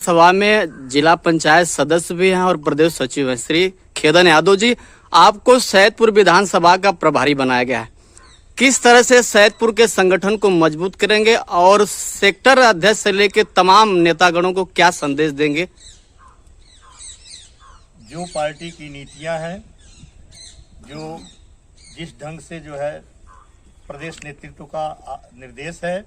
सभा में जिला पंचायत सदस्य भी हैं और प्रदेश सचिव हैं श्री खेदन यादव जी। आपको सैदपुर विधानसभा का प्रभारी बनाया गया है, किस तरह से सैदपुर के संगठन को मजबूत करेंगे और सेक्टर अध्यक्ष से लेकर तमाम नेतागणों को क्या संदेश देंगे? जो पार्टी की नीतियां हैं, जो जिस ढंग से जो है प्रदेश नेतृत्व का निर्देश है,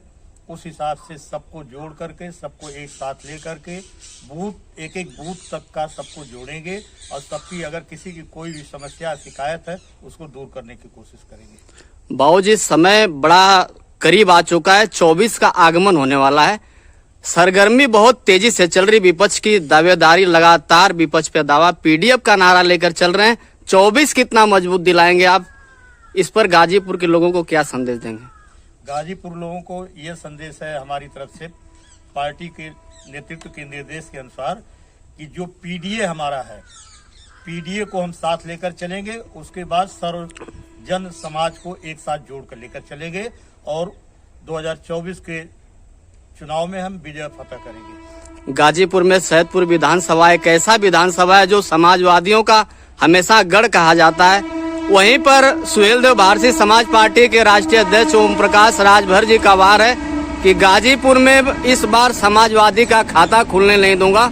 उस हिसाब से सबको जोड़ करके, सबको एक साथ लेकर के बूथ एक बूथ तक का सबको जोड़ेंगे और सबकी अगर किसी की कोई भी समस्या शिकायत है उसको दूर करने की कोशिश करेंगे। बाबूजी, समय बड़ा करीब आ चुका है, 24 का आगमन होने वाला है। सरगर्मी बहुत तेजी से चल रही, विपक्ष की दावेदारी लगातार विपक्ष पे दावा, पीडीएफ का नारा लेकर चल रहे हैं। 24 कितना मजबूत दिलाएंगे आप? इस पर गाजीपुर के लोगों को क्या संदेश देंगे? गाजीपुर लोगों को यह संदेश है हमारी तरफ से, पार्टी के नेतृत्व के निर्देश के अनुसार, कि जो पीडीए हमारा है, पीडीए को हम साथ लेकर चलेंगे। उसके बाद सर्व जन समाज को एक साथ जोड़कर लेकर चलेंगे और 2024 के चुनाव में हम विजय फतह करेंगे। गाजीपुर में सैदपुर विधानसभा एक ऐसा विधानसभा है जो समाजवादियों का हमेशा गढ़ कहा जाता है। वहीं पर सुहेलदेव भारतीय समाज पार्टी के राष्ट्रीय अध्यक्ष ओम प्रकाश राजभर जी का वार है कि गाजीपुर में इस बार समाजवादी का खाता खुलने नहीं दूंगा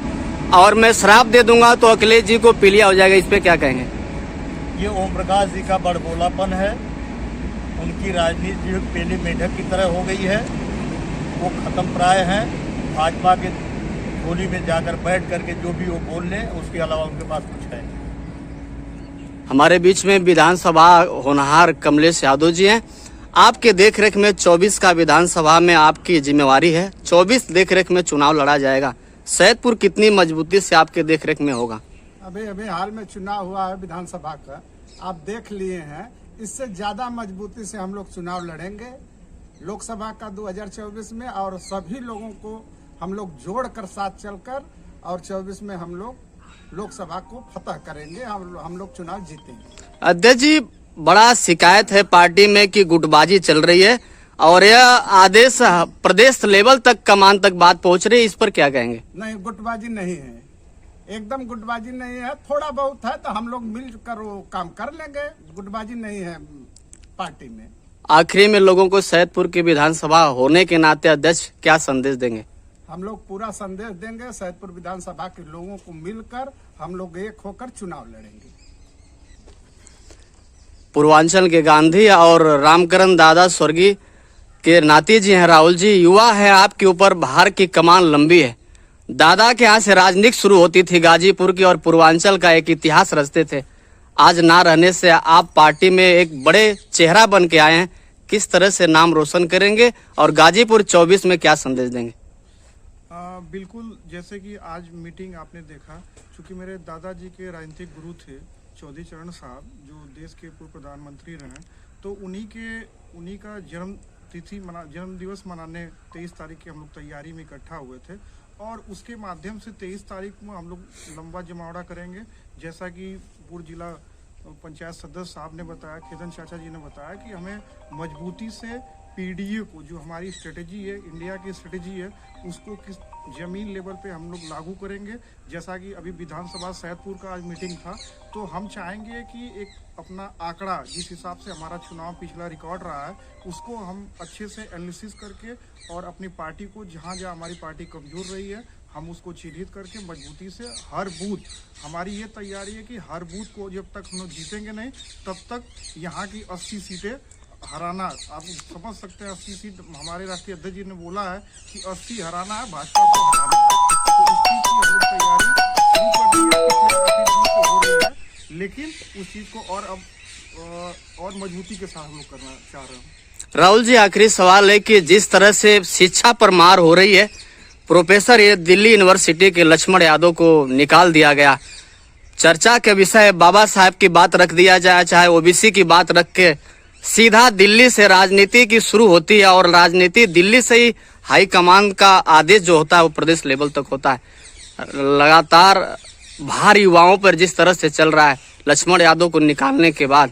और मैं श्राप दे दूंगा तो अखिलेश जी को पीलिया हो जाएगा। इस पे क्या कहेंगे? ये ओम प्रकाश जी का बड़बोलापन है, उनकी राजनीति पहले मेढक की तरह हो गई है, वो खत्म प्राय है। भाजपा के गोली में जाकर बैठ करके जो भी वो बोल लें, उसके अलावा उनके पास कुछ है। हमारे बीच में विधानसभा होनहार कमलेश यादव जी हैं। आपके देखरेख में 24 का विधानसभा में आपकी जिम्मेवारी है, 24 देखरेख में चुनाव लड़ा जाएगा। सैदपुर कितनी मजबूती से आपके देखरेख में होगा? अभी हाल में चुनाव हुआ है विधानसभा का, आप देख लिए हैं। इससे ज्यादा मजबूती से हम लोग चुनाव लड़ेंगे लोकसभा का 2024 में, और सभी लोगों को हम लोग जोड़कर साथ चलकर और 24 में हम लोग लोकसभा को फतह करेंगे, हम लोग चुनाव जीतेंगे। अध्यक्ष जी, बड़ा शिकायत है पार्टी में कि गुटबाजी चल रही है और यह आदेश प्रदेश लेवल तक, कमान तक बात पहुंच रही है, इस पर क्या कहेंगे? नहीं, गुटबाजी नहीं है, एकदम गुटबाजी नहीं है। थोड़ा बहुत है तो हम लोग मिलकर वो काम कर लेंगे, गुटबाजी नहीं है पार्टी में। आखिरी में लोगों को सैदपुर की विधानसभा होने के नाते अध्यक्ष क्या संदेश देंगे? हम लोग पूरा संदेश देंगे, सैदपुर विधानसभा के लोगों को मिलकर हम लोग एक होकर चुनाव लड़ेंगे। पूर्वांचल के गांधी और रामकरण दादा स्वर्गीय के नाती जी हैं राहुल जी, युवा है, आपके ऊपर भार की कमान लंबी है। दादा के यहाँ से राजनीति शुरू होती थी गाजीपुर की और पूर्वांचल का एक इतिहास रचते थे। आज ना रहने से आप पार्टी में एक बड़े चेहरा बन के आए हैं, किस तरह से नाम रोशन करेंगे और गाजीपुर 24 में क्या संदेश देंगे? बिल्कुल, जैसे कि आज मीटिंग आपने देखा, चूंकि मेरे दादाजी के राजनीतिक गुरु थे चौधरी चरण साहब, जो देश के पूर्व प्रधानमंत्री रहे, तो उन्हीं का जन्म दिवस मनाने 23 तारीख की हम लोग तैयारी में इकट्ठा हुए थे और उसके माध्यम से 23 तारीख को हम लोग लंबा जमावड़ा करेंगे। जैसा कि पूर्व जिला पंचायत सदस्य साहब ने बताया, खेदन चाचा जी ने बताया कि हमें मजबूती से पीडीए को, जो हमारी स्ट्रेटेजी है, इंडिया की स्ट्रेटेजी है, उसको किस जमीन लेवल पे हम लोग लागू करेंगे। जैसा कि अभी विधानसभा सैदपुर का आज मीटिंग था, तो हम चाहेंगे कि एक अपना आंकड़ा, जिस हिसाब से हमारा चुनाव पिछला रिकॉर्ड रहा है, उसको हम अच्छे से एनालिसिस करके और अपनी पार्टी को जहाँ हमारी पार्टी कमजोर रही है, हम उसको चिन्हित करके मजबूती से हर बूथ, हमारी ये तैयारी है कि हर बूथ को जब तक हम लोग जीतेंगे नहीं, तब तक यहाँ की 80 सीटें हराना। आप समझ सकते हैं, 80 सीट हमारे राष्ट्रीय अध्यक्ष जी ने बोला है कि 80 हराना है, भाजपा को हटाना है। तो उस चीज की हम लोग तैयारी शुरू कर दी है, हो रही है, लेकिन उस चीज को और मजबूती के साथ हम लोग करना चाह रहे हैं। राहुल जी, आखिरी सवाल है कि जिस तरह से शिक्षा पर मार हो रही है, प्रोफेसर ये दिल्ली यूनिवर्सिटी के लक्ष्मण यादव को निकाल दिया गया, चर्चा के विषय बाबा साहब की बात रख दिया जाए, चाहे ओबीसी की बात रख के सीधा दिल्ली से राजनीति की शुरू होती है और राजनीति दिल्ली से ही हाईकमान का आदेश जो होता है वो प्रदेश लेवल तक होता है। लगातार भार युवाओं पर जिस तरह से चल रहा है, लक्ष्मण यादव को निकालने के बाद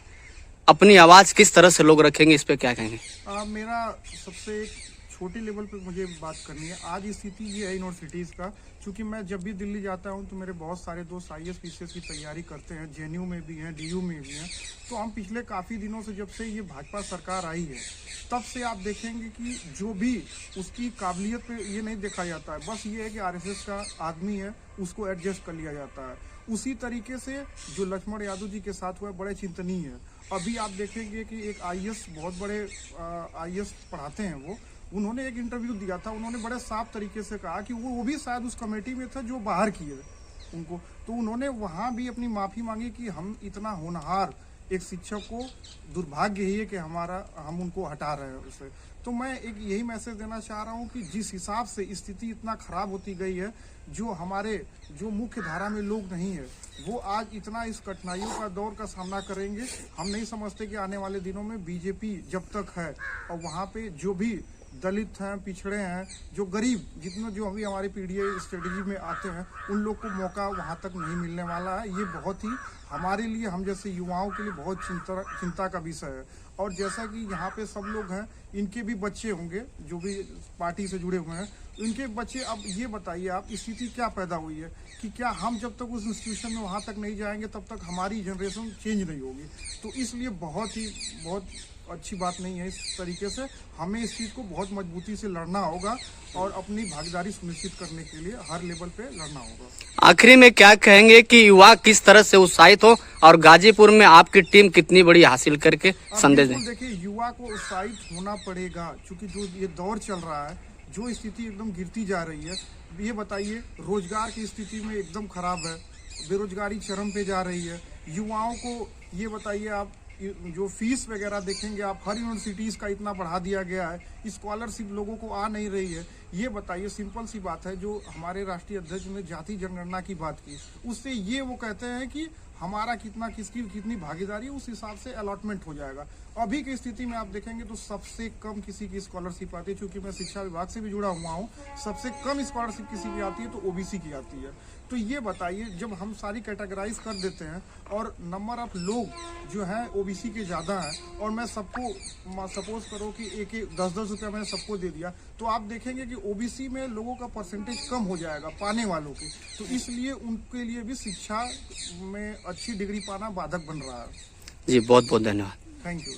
अपनी आवाज किस तरह से लोग रखेंगे, इस पे क्या कहेंगे? मेरा सबसे छोटे लेवल पे मुझे बात करनी है। आज स्थिति ये है यूनिवर्सिटीज़ का, चूँकि मैं जब भी दिल्ली जाता हूँ तो मेरे बहुत सारे दोस्त IAS PCS की तैयारी करते हैं, JNU में भी हैं, DU में भी हैं। तो हम पिछले काफ़ी दिनों से, जब से ये भाजपा सरकार आई है, तब से आप देखेंगे कि जो भी उसकी काबिलियत पे ये नहीं देखा जाता है, बस ये है कि RSS का आदमी है, उसको एडजस्ट कर लिया जाता है। उसी तरीके से जो लक्ष्मण यादव जी के साथ हुआ बड़े चिंतनीय है। अभी आप देखेंगे कि एक IAS, बहुत बड़े IAS पढ़ाते हैं उन्होंने एक इंटरव्यू दिया था, उन्होंने बड़े साफ तरीके से कहा कि वो भी शायद उस कमेटी में था जो बाहर किए उनको, तो उन्होंने वहाँ भी अपनी माफ़ी मांगी कि हम इतना होनहार एक शिक्षक को दुर्भाग्य ही है कि हम उनको हटा रहे हैं उसे। तो मैं एक यही मैसेज देना चाह रहा हूँ कि जिस हिसाब से स्थिति इतना खराब होती गई है, जो मुख्य धारा में लोग नहीं है वो आज इतना इस कठिनाइयों का दौर का सामना करेंगे। हम नहीं समझते कि आने वाले दिनों में बीजेपी जब तक है और वहाँ पे जो भी दलित हैं, पिछड़े हैं, जो गरीब, जितने जो अभी हमारी PDI स्ट्रेटजी में आते हैं, उन लोग को मौका वहाँ तक नहीं मिलने वाला है। ये बहुत ही हमारे लिए, हम जैसे युवाओं के लिए बहुत चिंता का विषय है। और जैसा कि यहाँ पे सब लोग हैं, इनके भी बच्चे होंगे जो भी पार्टी से जुड़े हुए हैं, इनके बच्चे, अब ये बताइए आप, स्थिति क्या पैदा हुई है कि क्या हम जब तक उस इंस्टीट्यूशन में वहाँ तक नहीं जाएंगे तब तक हमारी जनरेशन चेंज नहीं होगी। तो इसलिए बहुत अच्छी बात नहीं है। इस तरीके से हमें इस चीज़ को बहुत मजबूती से लड़ना होगा और अपनी भागीदारी सुनिश्चित करने के लिए हर लेवल पे लड़ना होगा। आखिरी में क्या कहेंगे कि युवा किस तरह से उत्साहित हो और गाजीपुर में आपकी टीम कितनी बड़ी हासिल करके संदेश दें? देखिए, युवा को उत्साहित होना पड़ेगा, क्योंकि जो ये दौर चल रहा है, जो स्थिति एकदम गिरती जा रही है, ये बताइए, रोजगार की स्थिति में एकदम खराब है, बेरोजगारी चरम पे जा रही है। युवाओं को ये बताइए, आप जो फीस वगैरह देखेंगे आप, हर यूनिवर्सिटीज़ का इतना बढ़ा दिया गया है, स्कॉलरशिप लोगों को आ नहीं रही है। ये बताइए, सिंपल सी बात है, जो हमारे राष्ट्रीय अध्यक्ष ने जाति जनगणना की बात की, उससे ये वो कहते हैं कि हमारा किसकी कितनी भागीदारी, उस हिसाब से अलॉटमेंट हो जाएगा। अभी की स्थिति में आप देखेंगे तो सबसे कम किसी की स्कॉलरशिप आती है, क्योंकि मैं शिक्षा विभाग से भी जुड़ा हुआ हूँ, सबसे कम स्कॉलरशिप किसी की आती है तो OBC की आती है। तो ये बताइए, जब हम सारी कैटेगराइज कर देते हैं और नंबर ऑफ लोग जो हैं OBC के ज़्यादा हैं, और मैं सबको सपोज करो कि एक 10-10 रुपया मैंने सबको दे दिया, तो आप देखेंगे कि OBC में लोगों का परसेंटेज कम हो जाएगा पाने वालों के। तो इसलिए उनके लिए भी शिक्षा में अच्छी डिग्री पाना बाधक बन रहा है। जी, बहुत बहुत धन्यवाद। Thank you.